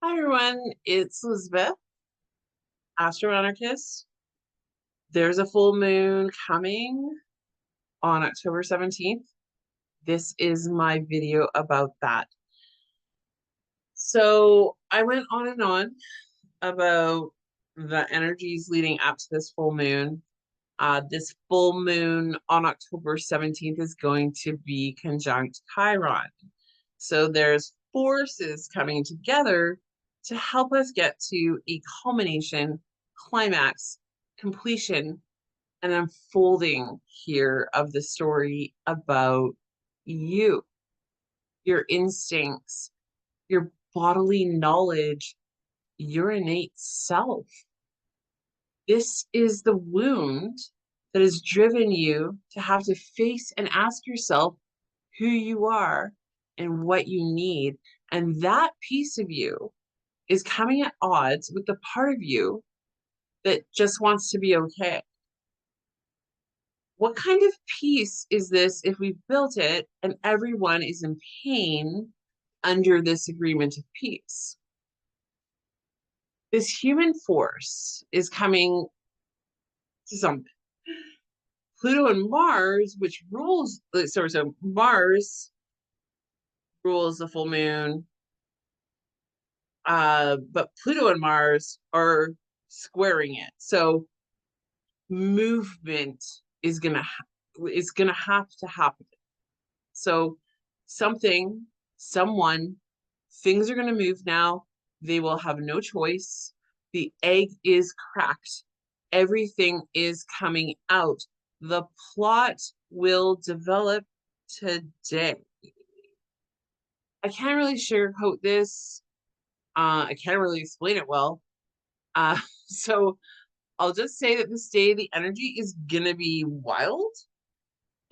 Hi everyone, it's Elizabeth, Astro-Anarchist. There's a full moon coming on October 17th. This is my video about that. So I went on and on about the energies leading up to this full moon. This full moon on October 17th is going to be conjunct Chiron. So there's forces coming together to help us get to a culmination, climax, completion, and unfolding here of the story about you, your instincts, your bodily knowledge, your innate self. This is the wound that has driven you to have to face and ask yourself who you are and what you need. And that piece of you is coming at odds with the part of you that just wants to be okay. What kind of peace is this if we've built it and everyone is in pain under this agreement of peace? This human force is coming to something. Pluto and Mars, which rules, so Mars rules the full moon, but Pluto and Mars are squaring it. So movement is gonna have to happen. So something, someone, things are gonna move now. They will have no choice. The egg is cracked. Everything is coming out. The plot will develop today. I can't really sugarcoat this. I can't really explain it well. Uh, so I'll just say that this day the energy is gonna be wild,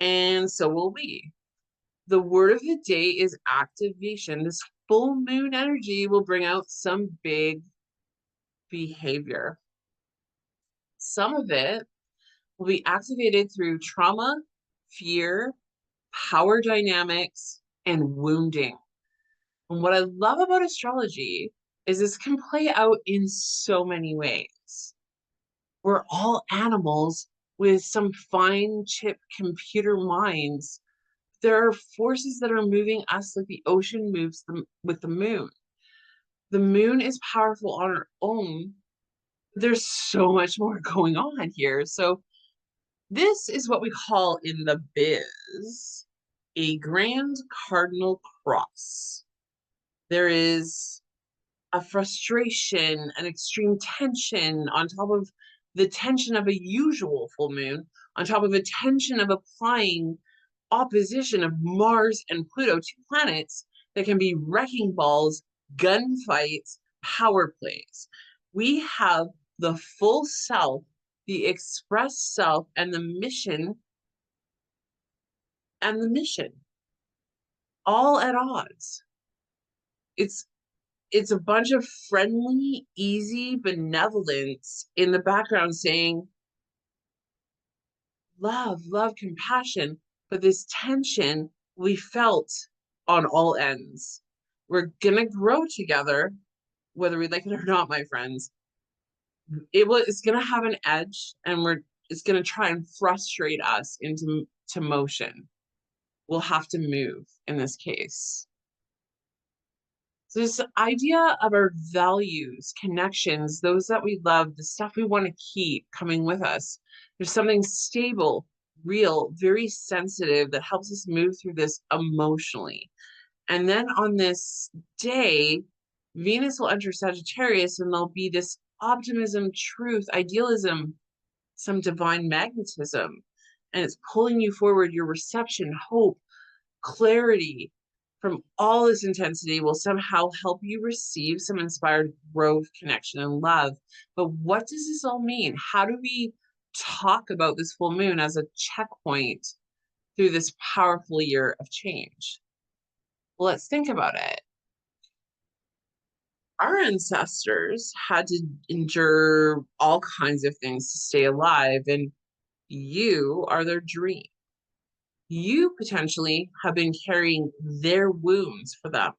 and so will we. The word of the day is activation. This full moon energy will bring out some big behavior. Some of it will be activated through trauma, fear, power dynamics, and wounding. And what I love about astrology is this can play out in so many ways. We're all animals with some fine chip computer minds. There are forces that are moving us like the ocean moves with the moon. The moon is powerful on her own. There's so much more going on here. So this is what we call in the biz a grand cardinal cross. There is a frustration, an extreme tension on top of the tension of a usual full moon, on top of a tension of applying opposition of Mars and Pluto, two planets that can be wrecking balls, gunfights, power plays. We have the full self, the express self, and the mission all at odds. It's it's a bunch of friendly, easy benevolence in the background saying love, love, compassion, but this tension we felt on all ends. We're gonna grow together, whether we like it or not, my friends. It's gonna have an edge, and it's gonna try and frustrate us into motion. We'll have to move in this case. So this idea of our values, connections, those that we love, the stuff we want to keep coming with us. There's something stable, real, very sensitive that helps us move through this emotionally. And then on this day, Venus will enter Sagittarius and there'll be this optimism, truth, idealism, some divine magnetism. And it's pulling you forward, your reception, hope, clarity from all this intensity will somehow help you receive some inspired growth, connection, and love. But what does this all mean? How do we talk about this full moon as a checkpoint through this powerful year of change? Well, let's think about it. Our ancestors had to endure all kinds of things to stay alive, and you are their dream. You potentially have been carrying their wounds for them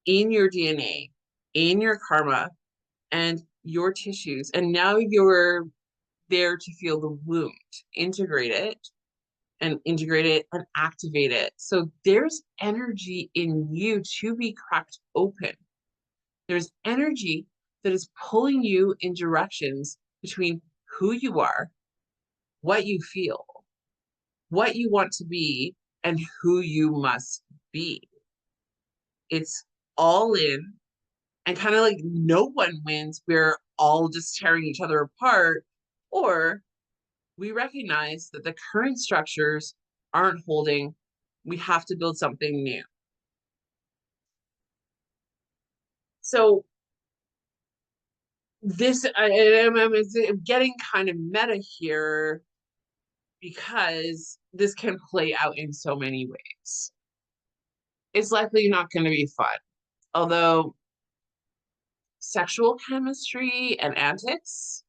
in your DNA. in your karma and your tissues. And now you're there to feel the wound, integrate it and activate it. So there's energy in you to be cracked open. There's energy that is pulling you in directions between who you are, what you feel, what you want to be, and who you must be. It's all in, and kind of like no one wins. We're all just tearing each other apart, or we recognize that the current structures aren't holding. We have to build something new. So I'm getting kind of meta here because this can play out in so many ways. It's likely not going to be fun, although sexual chemistry and antics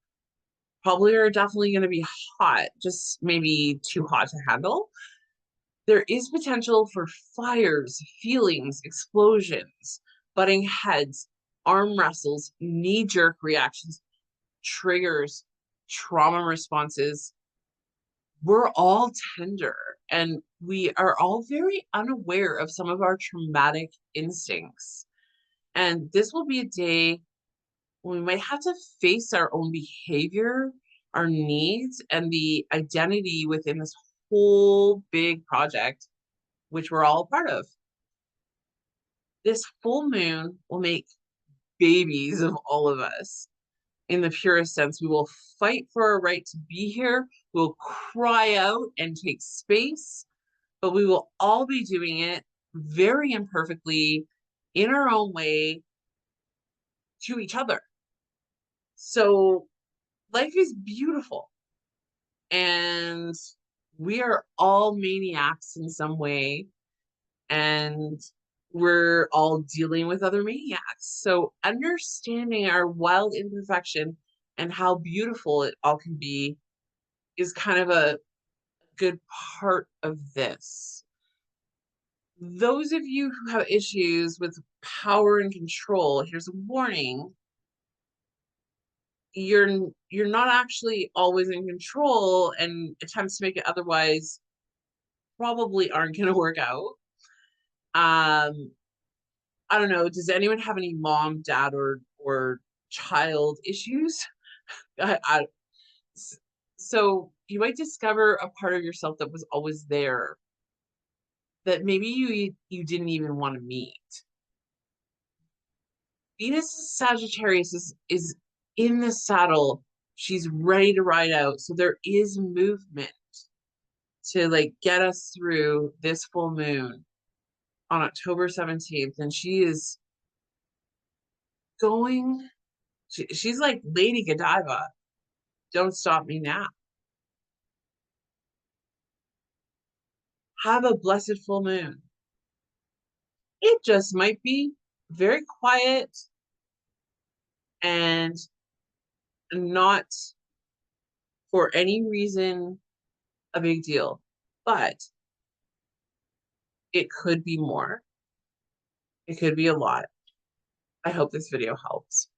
probably are definitely going to be hot, just maybe too hot to handle. There is potential for fires, feelings, explosions, butting heads, arm wrestles, knee jerk reactions, triggers, trauma responses. We're all tender and we are all very unaware of some of our traumatic instincts. And this will be a day when we might have to face our own behavior, our needs, and the identity within this whole big project, which we're all a part of. This full moon will make babies of all of us in the purest sense. We will fight for our right to be here. We'll cry out and take space, but we will all be doing it very imperfectly in our own way to each other. So life is beautiful and we are all maniacs in some way, and we're all dealing with other maniacs. So understanding our wild imperfection and how beautiful it all can be is kind of a good part of this. Those of you who have issues with power and control, here's a warning. You're not actually always in control, and attempts to make it otherwise probably aren't going to work out. I don't know. Does anyone have any mom, dad, or child issues? I, so you might discover a part of yourself that was always there that maybe you didn't even want to meet. Venus Sagittarius is in the saddle. She's ready to ride out. So there is movement to like get us through this full moon on October 17th. And she is going, she's like Lady Godiva. Don't stop me now. Have a blessed full moon. It just might be very quiet and not for any reason a big deal, but it could be more. It could be a lot. I hope this video helps.